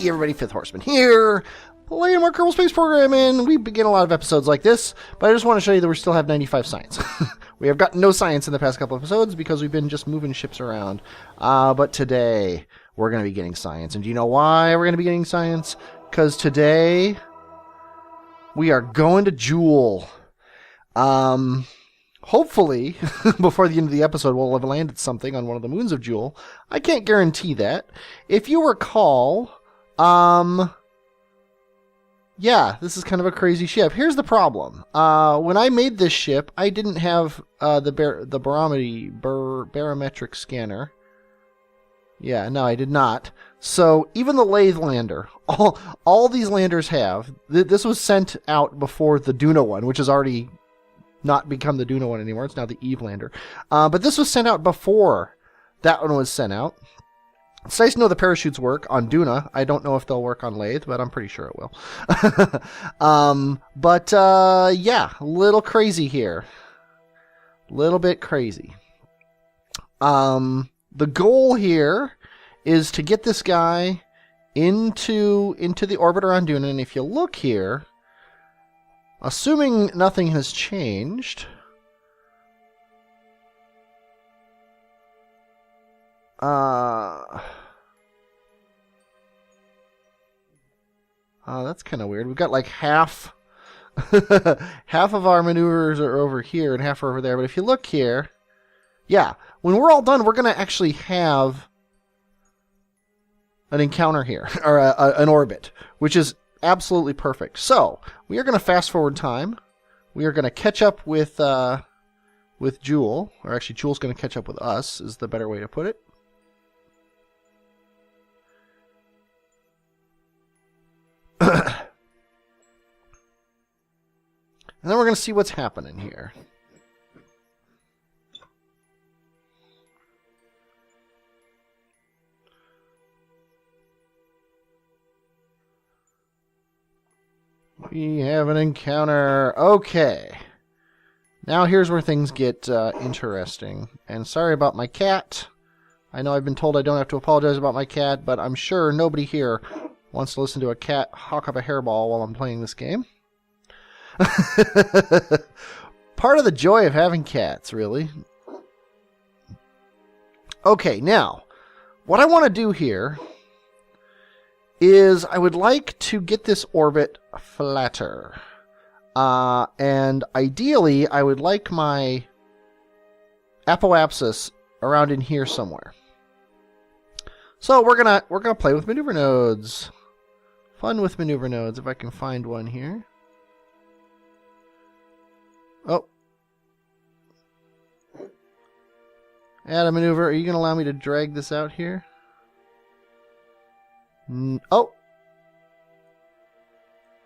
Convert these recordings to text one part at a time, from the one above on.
Hey everybody, 5thHorseman here, playing more Kerbal Space Program, and we begin a lot of episodes like this, but I just want to show you that we still have 95 science. We have gotten no science in the past couple episodes because we've been just moving ships around. But today, we're going to be getting science. And do you know why we're going to be getting science? Because today, we are going to Jool. Hopefully, before the end of the episode, we'll have landed something on one of the moons of Jool. I can't guarantee that. If you recall, yeah, this is kind of a crazy ship. Here's the problem. When I made this ship, I didn't have the barometric scanner. Yeah, no, I did not. So even the Laythe lander, all these landers have. This was sent out before the Duna one, which has already not become the Duna one anymore. It's now the Eve lander. But this was sent out before that one was sent out. It's nice to know the parachutes work on Duna. I don't know if they'll work on Laythe, but I'm pretty sure it will. Yeah, a little crazy here. Little bit crazy. The goal here is to get this guy into the orbit around Duna, and if you look here, assuming nothing has changed, that's kind of weird. We've got like half half of our maneuvers are over here and half are over there. But if you look here, yeah, when we're all done, we're going to actually have an encounter here, or an orbit, which is absolutely perfect. So we are going to fast forward time. We are going to catch up with Jool, or actually Jool's going to catch up with us, is the better way to put it. And then we're going to see what's happening here. We have an encounter. Okay. Now here's where things get interesting. And sorry about my cat. I know I've been told I don't have to apologize about my cat, but I'm sure nobody here wants to listen to a cat hawk up a hairball while I'm playing this game. Part of the joy of having cats, really. Okay, now, what I want to do here is I would like to get this orbit flatter. And ideally, I would like my apoapsis around in here somewhere. So we're gonna play with maneuver nodes. Fun with maneuver nodes, if I can find one here. Oh. Add a maneuver. Are you going to allow me to drag this out here? Oh.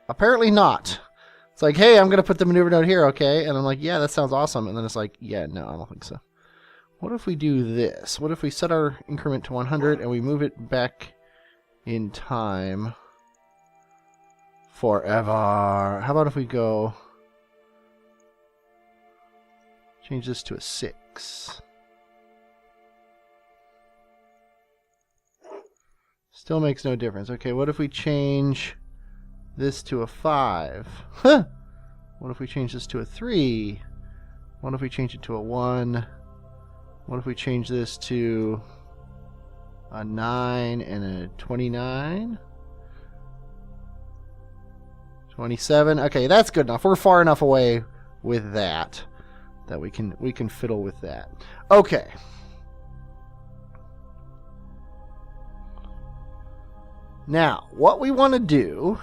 Apparently not. It's like, hey, I'm going to put the maneuver node here, okay? And I'm like, yeah, that sounds awesome. And then it's like, yeah, no, I don't think so. What if we do this? What if we set our increment to 100 and we move it back in time forever? How about if we go... change this to a 6. Still makes no difference. Okay, what if we change this to a 5? Huh! What if we change this to a 3? What if we change it to a 1? What if we change this to a 9 and a 29? 27? Okay, that's good enough. We're far enough away with that we can fiddle with that. Okay. Now, what we want to do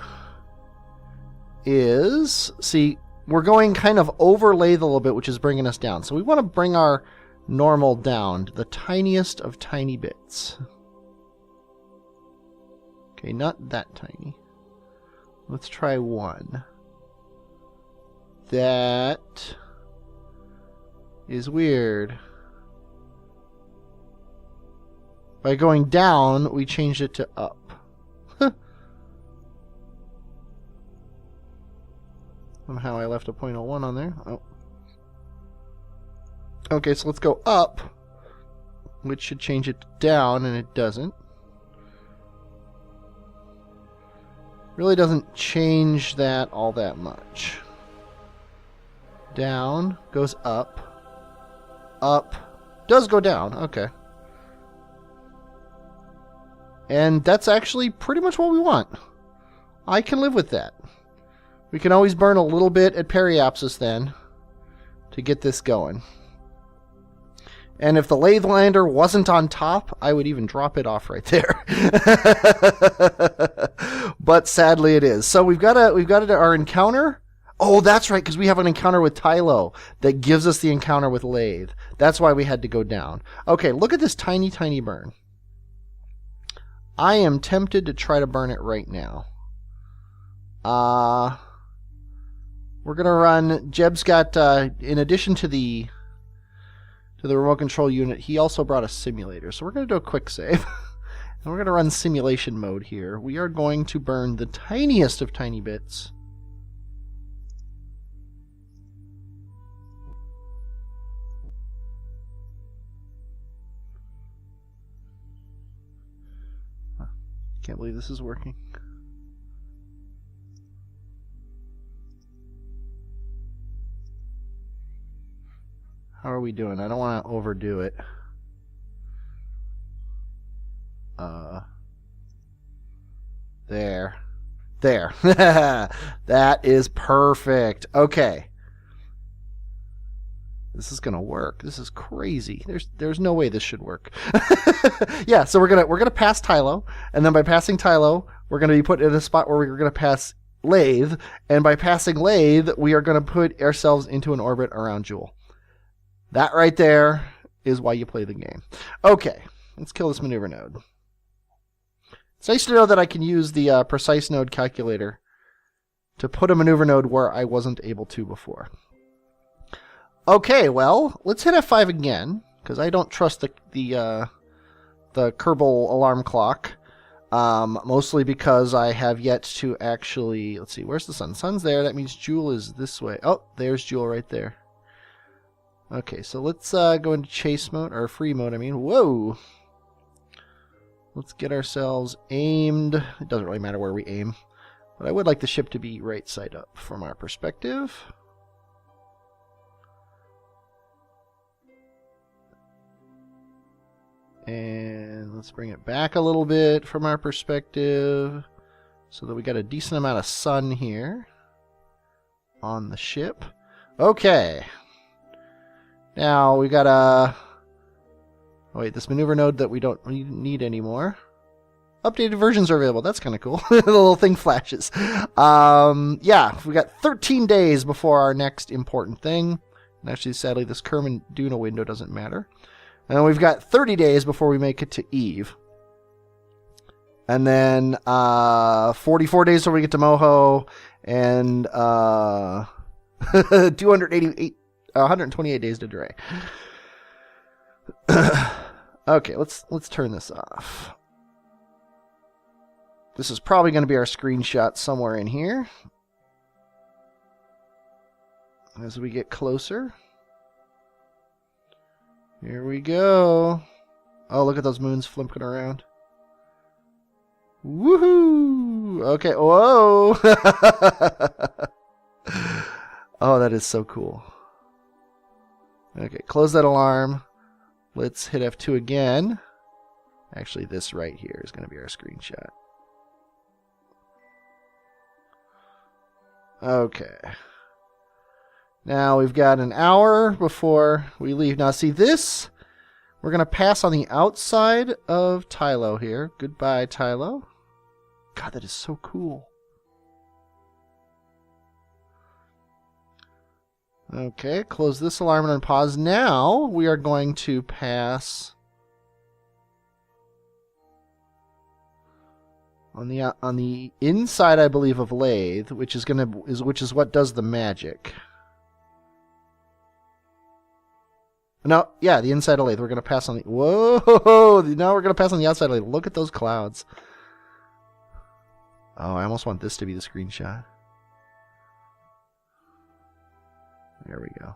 is, see, we're going kind of over Laythe a little bit, which is bringing us down. So we want to bring our normal down to the tiniest of tiny bits. Okay, not that tiny. Let's try 1. That is weird. By going down, we changed it to up. Somehow I left a 0.01 on there. Oh. Okay, so let's go up, which should change it to down, and it doesn't. Really doesn't change that all that much. Down goes up. Up does go down. Okay. And that's actually pretty much what we want. I can live with that. We can always burn a little bit at periapsis then to get this going. And if the Laythe lander wasn't on top, I would even drop it off right there. But sadly it is. So we've got our encounter. Oh, that's right, because we have an encounter with Tylo that gives us the encounter with Laythe. That's why we had to go down. Okay, look at this tiny, tiny burn. I am tempted to try to burn it right now. We're going to run... Jeb's got, in addition to the remote control unit, he also brought a simulator. So we're going to do a quick save. And we're going to run simulation mode here. We are going to burn the tiniest of tiny bits. Can't believe this is working. How are we doing? I don't want to overdo it. There. There. That is perfect. Okay. This is gonna work. This is crazy. There's no way this should work. Yeah, so we're gonna pass Tylo, and then by passing Tylo, we're gonna be put in a spot where we're gonna pass Laythe, and by passing Laythe, we are gonna put ourselves into an orbit around Jool. That right there is why you play the game. Okay, let's kill this maneuver node. It's nice to know that I can use the precise node calculator to put a maneuver node where I wasn't able to before. Okay, well, let's hit F5 again, because I don't trust the Kerbal alarm clock, mostly because I have yet to actually... Let's see, where's the sun? Sun's there. That means Jool is this way. Oh, there's Jool right there. Okay, so let's go into chase mode, or free mode, I mean. Whoa! Let's get ourselves aimed. It doesn't really matter where we aim, but I would like the ship to be right side up from our perspective. And let's bring it back a little bit from our perspective so that we got a decent amount of sun here on the ship. Okay. Now we got a... Oh, wait, this maneuver node that we don't need anymore. Updated versions are available. That's kind of cool. The little thing flashes. Yeah, we got 13 days before our next important thing. And actually, sadly, this Kerman Duna window doesn't matter. And then we've got 30 days before we make it to Eve. And then 44 days till we get to Moho. And 128 days to Dre. Okay, let's turn this off. This is probably going to be our screenshot somewhere in here. As we get closer. Here we go. Oh, look at those moons flipping around. Woohoo! Okay, whoa! Oh, that is so cool. Okay, close that alarm. Let's hit F2 again. Actually, this right here is going to be our screenshot. Okay. Now we've got an hour before we leave. Now see this? We're going to pass on the outside of Tylo here. Goodbye, Tylo. God, that is so cool. Okay, close this alarm and unpause. Now we are going to pass on the inside, I believe, of Laythe, which is what does the magic. No, yeah, the inside of Laythe. We're going to pass on the... Whoa! Now we're going to pass on the outside of Laythe. Look at those clouds. Oh, I almost want this to be the screenshot. There we go.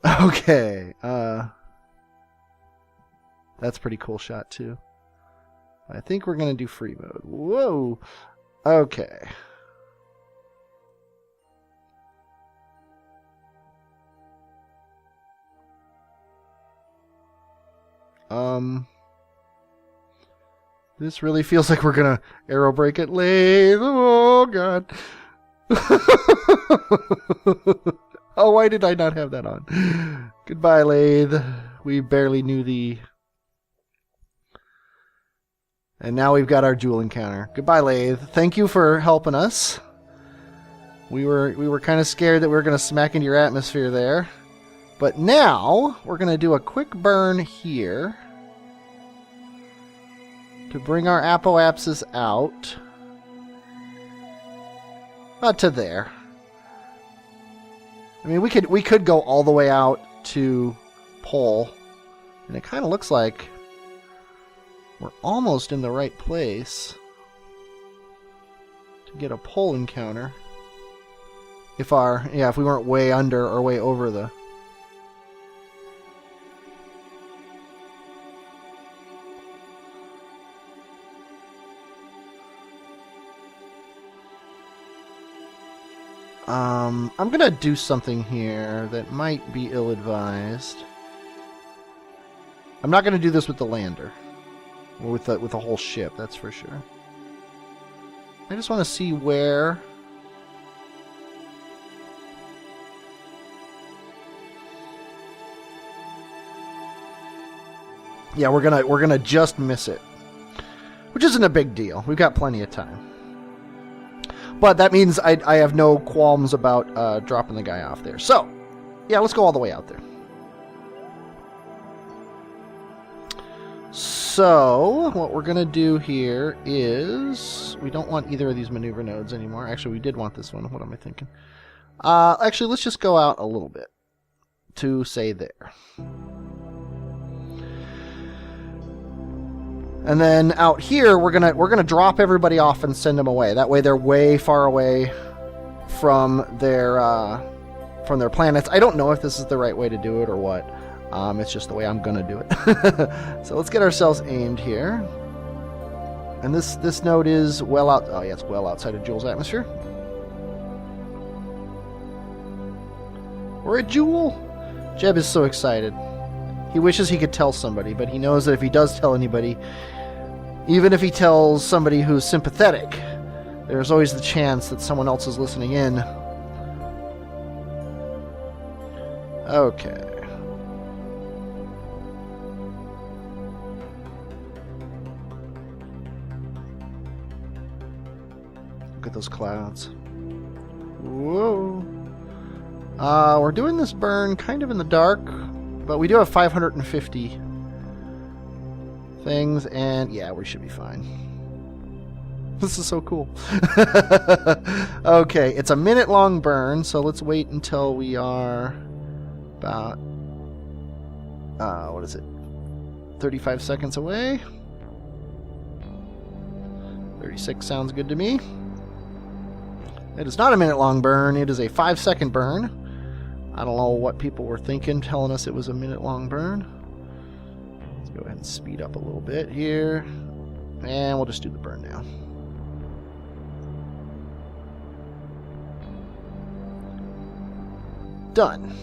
Okay. That's a pretty cool shot, too. I think we're going to do free mode. Whoa! Okay. This really feels like we're gonna arrow break it. Laythe, oh god. Oh, why did I not have that on? Goodbye, Laythe. We barely knew thee. And now we've got our Jool encounter. Goodbye, Laythe. Thank you for helping us. We were kind of scared that we were gonna smack into your atmosphere there. But now we're gonna do a quick burn here to bring our apoapsis out. About to there. I mean, we could go all the way out to Pole, and it kind of looks like we're almost in the right place to get a Pole encounter. If we weren't way under or way over the. I'm gonna do something here that might be ill-advised. I'm not gonna do this with the lander. Or with the whole ship, that's for sure. I just want to see where... Yeah, we're gonna just miss it. Which isn't a big deal. We've got plenty of time. But that means I have no qualms about dropping the guy off there. So, yeah, let's go all the way out there. So, what we're going to do here is... We don't want either of these maneuver nodes anymore. Actually, we did want this one. What am I thinking? Actually, let's just go out a little bit to, say, there. And then out here, we're gonna drop everybody off and send them away. That way, they're way far away from their planets. I don't know if this is the right way to do it or what. It's just the way I'm gonna do it. So let's get ourselves aimed here. And this node is well out. Oh yeah, it's well outside of Jool's atmosphere. We're at Jool. Jeb is so excited. He wishes he could tell somebody, but he knows that if he does tell anybody, even if he tells somebody who's sympathetic, there's always the chance that someone else is listening in. Okay. Look at those clouds. Whoa. We're doing this burn kind of in the dark. But we do have 550 things, and yeah, we should be fine. This is so cool. Okay, it's a minute-long burn, so let's wait until we are about, what is it, 35 seconds away? 36 sounds good to me. It is not a minute-long burn, it is a 5-second burn. I don't know what people were thinking, telling us it was a minute-long burn. Let's go ahead and speed up a little bit here. And we'll just do the burn now. Done.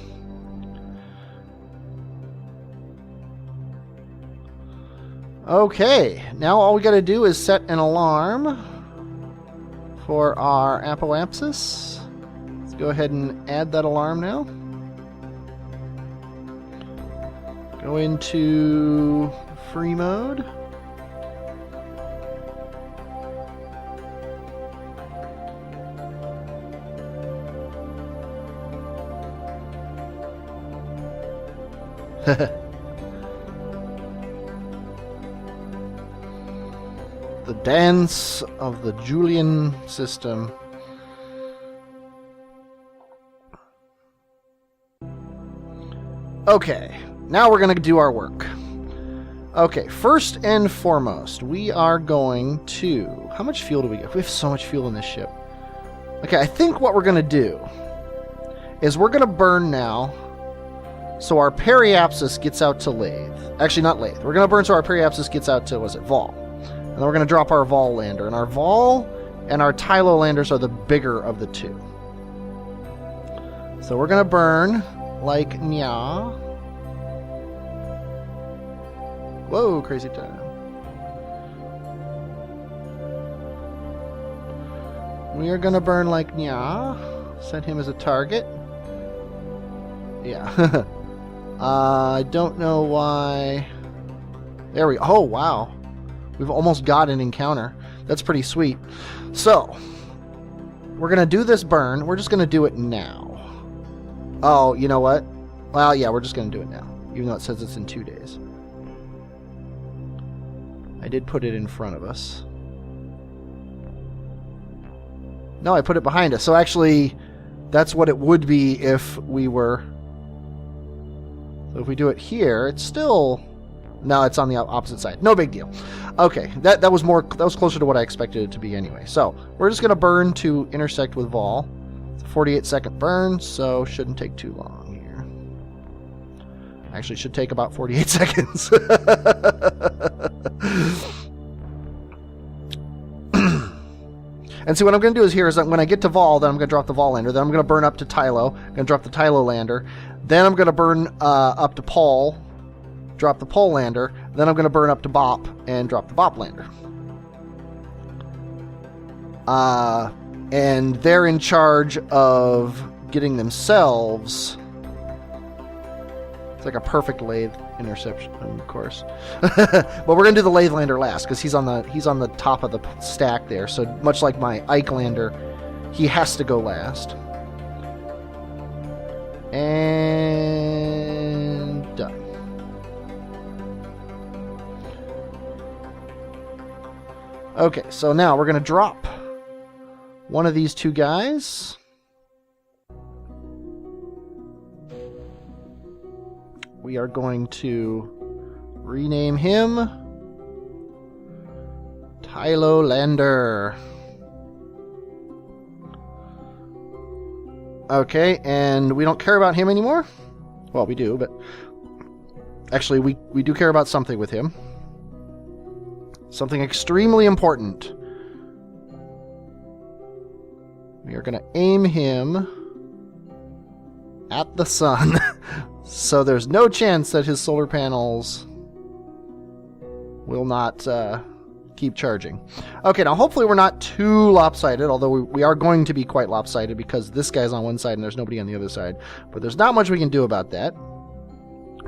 Okay, now all we gotta do is set an alarm for our apoapsis. Let's go ahead and add that alarm now. Go into free mode. The dance of the Joolian system. Okay, now we're going to do our work. Okay, first and foremost, we are going to... How much fuel do we get? We have so much fuel in this ship. Okay, I think what we're going to do is we're going to burn now so our periapsis gets out to Laythe. Actually, not Laythe. We're going to burn so our periapsis gets out to, Vol. And then we're going to drop our Vol lander. And our Vol and our Tylo landers are the bigger of the two. So we're going to burn like nya. Whoa, crazy time. We are going to burn like nya. Set him as a target. Yeah. I don't know why. There we go. Oh, wow. We've almost got an encounter. That's pretty sweet. So, we're going to do this burn. We're just going to do it now. Oh, you know what? Well, yeah, we're just going to do it now. Even though it says it's in 2 days. I did put it in front of us. No, I put it behind us. So actually, that's what it would be if we were... So if we do it here, it's still... No, it's on the opposite side. No big deal. Okay, that was closer to what I expected it to be anyway. So, we're just going to burn to intersect with Vol. It's a 48-second burn, so shouldn't take too long here. Actually, it should take about 48 seconds. And see, what I'm going to do is here is that when I get to Vol, then I'm going to drop the Vol lander. Then I'm going to burn up to Tylo. I'm going to drop the Tylo lander. Then I'm going to burn up to Pol. Drop the Pol lander. Then I'm going to burn up to Bop and drop the Bop lander. And they're in charge of getting themselves... It's like a perfect Laythe interception, of course. But we're gonna do the Laythe lander last because he's on the top of the stack there. So much like my Ike lander, he has to go last. And done. Okay, so now we're gonna drop one of these two guys. We are going to rename him Tylo Lander. Okay, and we don't care about him anymore? Well, we do, but actually we do care about something with him. Something extremely important. We are going to aim him at the sun. So there's no chance that his solar panels will not keep charging. Okay, now hopefully we're not too lopsided, although we are going to be quite lopsided because this guy's on one side and there's nobody on the other side. But there's not much we can do about that.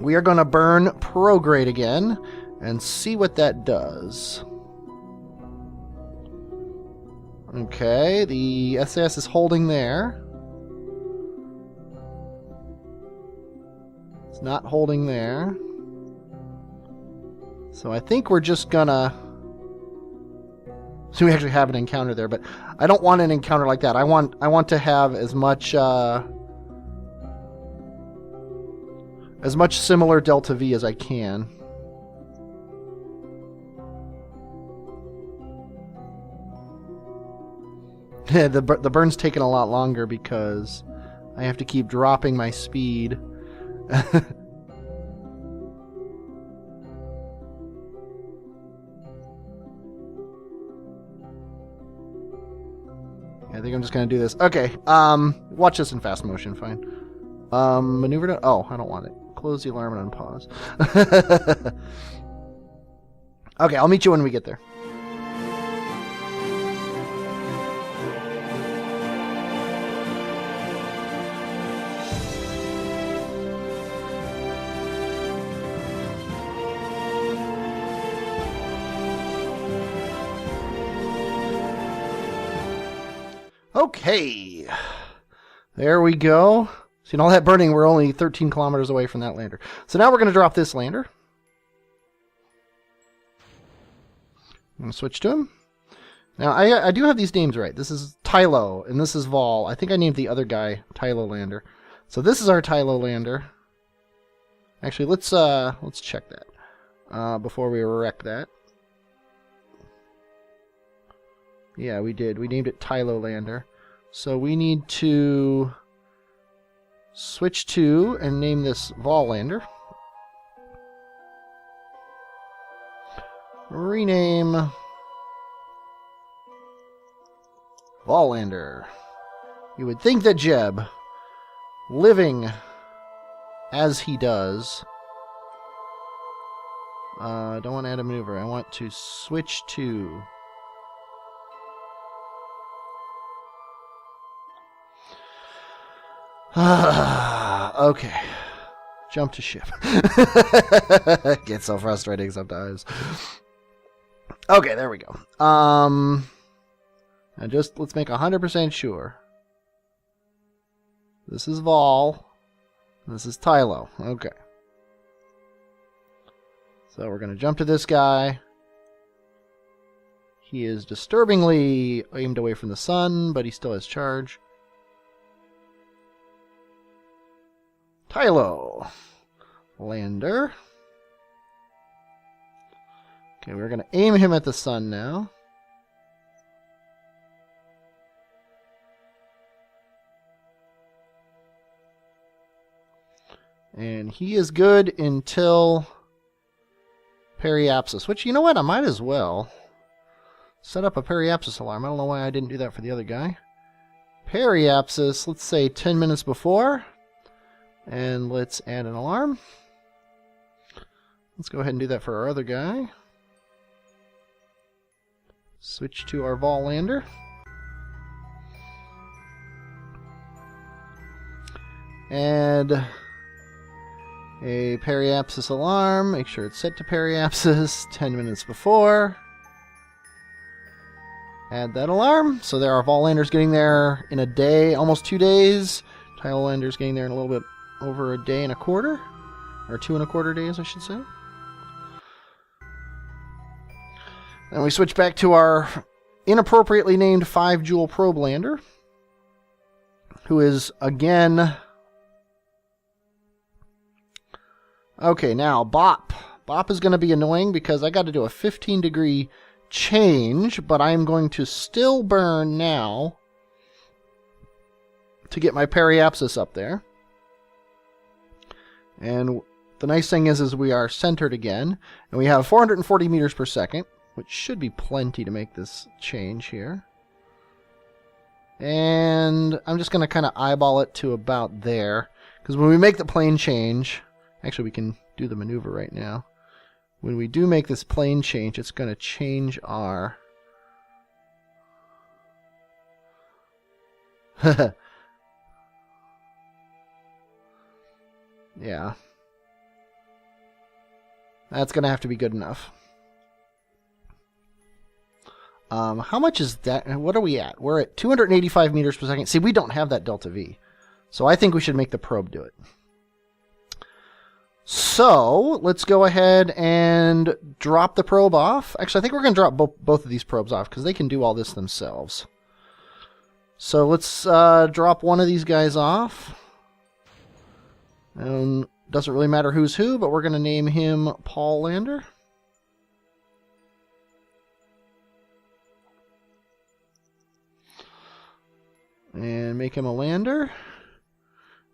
We are going to burn prograde again and see what that does. Okay, the SAS is holding there. Not holding there. So I think we're just gonna... So we actually have an encounter there, but I don't want an encounter like that. I want to have as much similar delta V as I can. The burn's taking a lot longer because I have to keep dropping my speed. I think I'm just going to do this. Okay, watch this in fast motion, fine. Maneuver to... Oh, I don't want it. Close the alarm and unpause. Okay, I'll meet you when we get there. Okay, there we go. Seeing all that burning, we're only 13 kilometers away from that lander. So now we're going to drop this lander. I'm going to switch to him. Now, I do have these names right. This is Tylo, and this is Vol. I think I named the other guy Tylo Lander. So this is our Tylo Lander. Actually, let's check that before we wreck that. Yeah, we did. We named it Tylo Lander. So we need to Switch to and name this Vollander. Rename Vollander. You would think that Jeb, living as he does, I don't want to add a maneuver. I want to switch to okay. Jump to ship. It gets so frustrating sometimes. Okay, there we go. Now just let's make 100% sure. This is Vol. This is Tylo. Okay. So we're going to jump to this guy. He is disturbingly aimed away from the sun, but he still has charge. Tylo. Lander. Okay, we're going to aim him at the sun now. And he is good until periapsis, which, you know what, I might as well set up a periapsis alarm. I don't know why I didn't do that for the other guy. Periapsis, let's say 10 minutes before. And let's add an alarm. Let's go ahead and do that for our other guy. Switch to our Vollander. Add a periapsis alarm. Make sure it's set to periapsis 10 minutes before. Add that alarm. So there, our Vollander's getting there in a day, almost 2 days. Tylander's getting there in a little bit over a day and a quarter. Or 2¼ days, I should say. Then we switch back to our inappropriately named 5 Jool probe lander, who is again... Okay, now Bop. Bop is going to be annoying because I got to do a 15-degree change, but I am going to still burn now to get my periapsis up there. And the nice thing is we are centered again, and we have 440 meters per second, which should be plenty to make this change here. And I'm just going to kind of eyeball it to about there, because when we make the plane change, actually we can do the maneuver right now. When we do make this plane change, it's going to change our... Yeah. That's going to have to be good enough. How much is that? What are we at? We're at 285 meters per second. See, we don't have that delta V. So I think we should make the probe do it. So let's go ahead and drop the probe off. Actually, I think we're going to drop both of these probes off because they can do all this themselves. So let's drop one of these guys off. And doesn't really matter who's who, but we're going to name him Paul Lander. And make him a lander.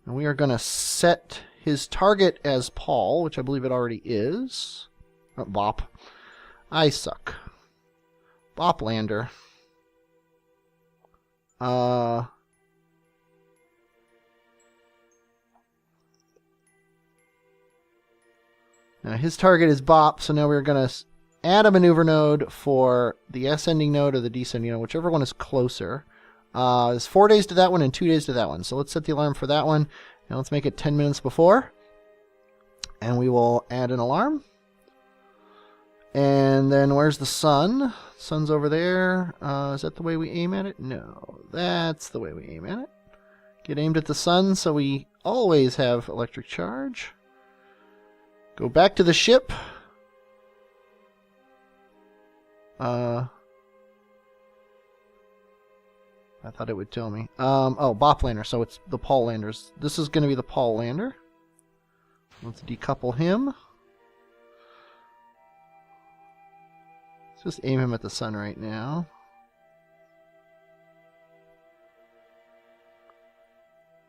And we are going to set his target as Paul, which I believe it already is. Bop. I suck. Bop Lander. Now his target is Bop, so now we're going to add a maneuver node for the ascending node or the descending node, whichever one is closer. There's 4 days to that one and 2 days to that one. So let's set the alarm for that one. And let's make it 10 minutes before. And we will add an alarm. And then where's the sun? Sun's over there. Is that the way we aim at it? No, that's the way we aim at it. Get aimed at the sun so we always have electric charge. Go back to the ship. I thought it would tell me. Oh, Bop Lander, so it's the Paul Landers. This is going to be the Paul Lander. Let's decouple him. Let's just aim him at the sun right now.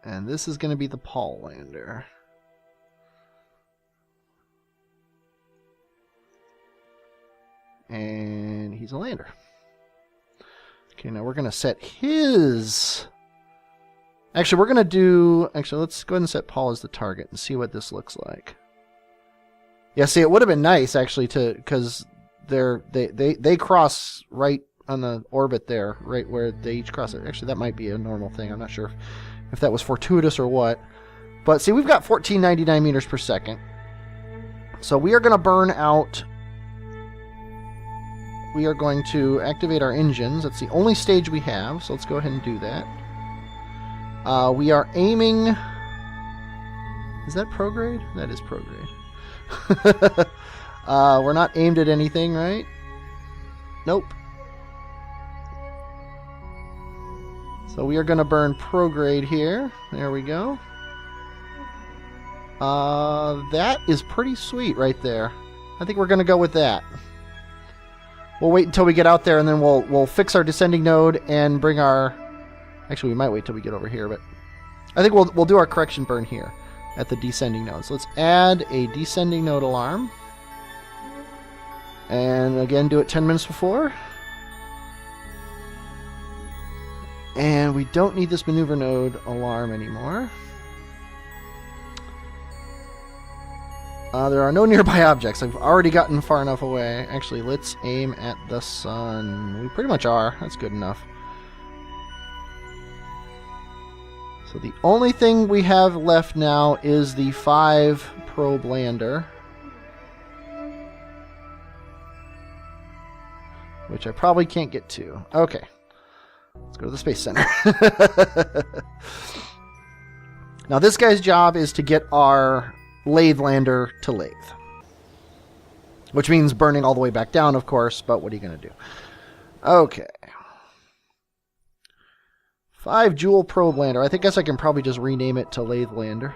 And this is going to be the Paul lander. And he's a lander. Okay, now we're going to set his... Actually, we're going to do... Actually, let's go ahead and set Paul as the target and see what this looks like. Yeah, see, it would have been nice, actually, to... Because they cross right on the orbit there, right where they each cross it. Actually, that might be a normal thing. I'm not sure if that was fortuitous or what. But see, we've got 1499 meters per second. So we are going to burn out... We are going to activate our engines. That's the only stage we have, so let's go ahead and do that. We are aiming... Is that prograde? That is prograde. We're not aimed at anything, right? Nope. So we are going to burn prograde here. There we go. That is pretty sweet right there. I think we're going to go with that. We'll wait until we get out there, and then we'll fix our descending node and bring our... Actually, we might wait till we get over here, but I think we'll do our correction burn here at the descending node. So let's add a descending node alarm. And again, do it 10 minutes before. And we don't need this maneuver node alarm anymore. There are no nearby objects. I've already gotten far enough away. Actually, let's aim at the sun. We pretty much are. That's good enough. So the only thing we have left now is the 5 probe lander, which I probably can't get to. Okay. Let's go to the Space Center. Now this guy's job is to get our Laythe lander to Laythe. Which means burning all the way back down, of course, but what are you going to do? Okay. 5 Jool probe lander. I guess I can probably just rename it to Laythe lander.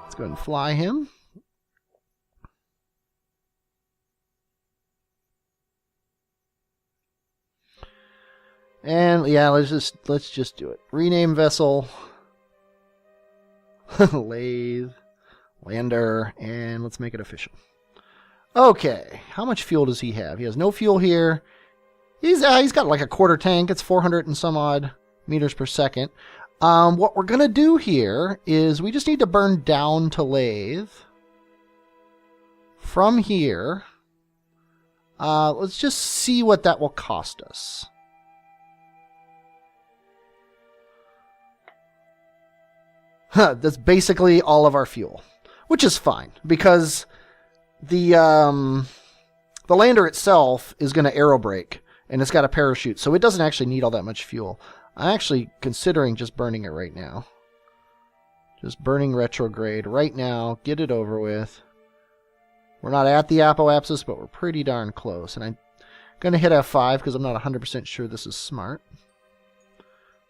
Let's go ahead and fly him. And yeah, let's just do it. Rename vessel. Laythe lander, and let's make it official. Okay, how much fuel does he have? He has no fuel here. He's got like a quarter tank. It's 400 and some odd meters per second. What we're gonna do here is we just need to burn down to Laythe from here. Let's just see what that will cost us. That's basically all of our fuel, which is fine because the lander itself is going to aerobrake and it's got a parachute, so it doesn't actually need all that much fuel. I'm actually considering just burning it right now. Just burning retrograde right now, get it over with. We're not at the apoapsis, but we're pretty darn close, and I'm going to hit F5 because I'm not 100% sure this is smart.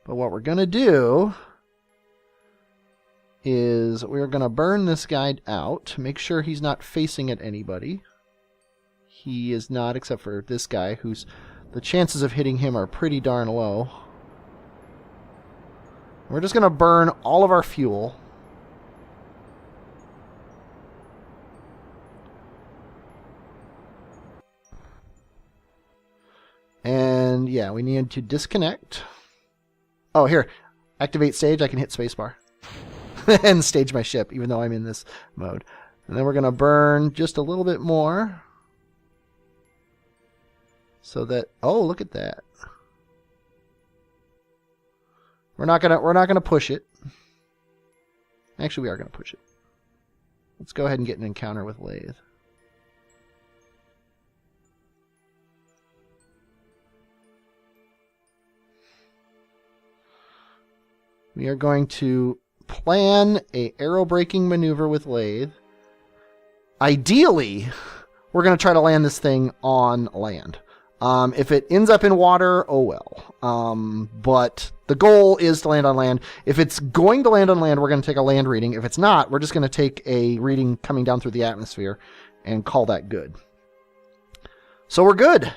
But what we're going to do is we're going to burn this guy out. Make sure he's not facing at anybody. He is not, except for this guy, who's... The chances of hitting him are pretty darn low. We're just going to burn all of our fuel. And yeah, we need to disconnect. Oh, here. Activate stage. I can hit spacebar. And stage my ship, even though I'm in this mode. And then we're going to burn just a little bit more. So that, oh, look at that. We're not gonna push it. Actually, we are gonna push it. Let's go ahead and get an encounter with Laythe. We are going to plan a aerobraking maneuver with Laythe. Ideally, we're going to try to land this thing on land. If it ends up in water, oh well. But the goal is to land on land. If it's going to land on land, we're going to take a land reading. If it's not, we're just going to take a reading coming down through the atmosphere and call that good. So we're good.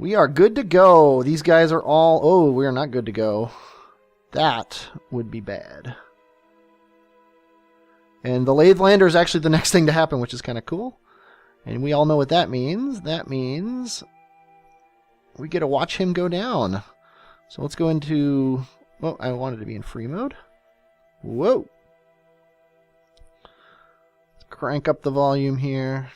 We are good to go. These guys are all... Oh, we are not good to go. That would be bad. And the Laythe lander is actually the next thing to happen, which is kind of cool. And we all know what that means. That means we get to watch him go down. So let's go into... Oh, I wanted to be in free mode. Whoa. Let's crank up the volume here.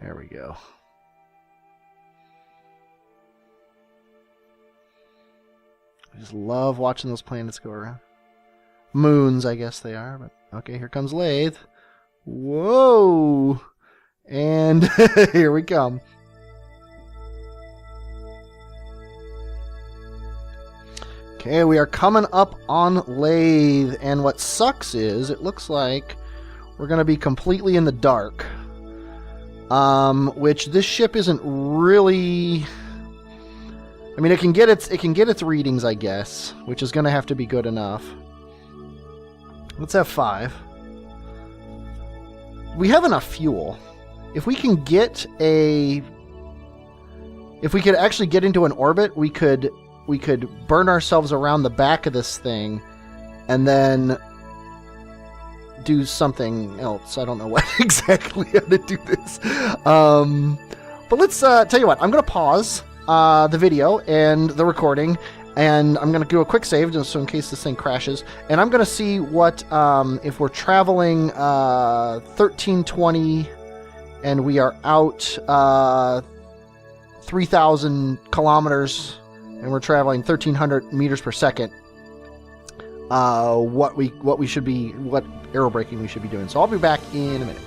There we go. I just love watching those planets go around. Moons, I guess they are. But okay, here comes Laythe. Whoa! And here we come. Okay, we are coming up on Laythe. And what sucks is, it looks like we're going to be completely in the dark. Which this ship isn't really... I mean, it can get its readings, I guess, which is going to have to be good enough. Let's have 5. We have enough fuel. If we can get a... If we could actually get into an orbit, we could burn ourselves around the back of this thing and then do something else. I don't know what exactly how to do this. But let's tell you what. I'm going to pause the video and the recording, and I'm going to do a quick save just so in case this thing crashes. And I'm going to see what if we're traveling 1320 and we are out 3,000 kilometers and we're traveling 1,300 meters per second. What aerobraking we should be doing. So I'll be back in a minute.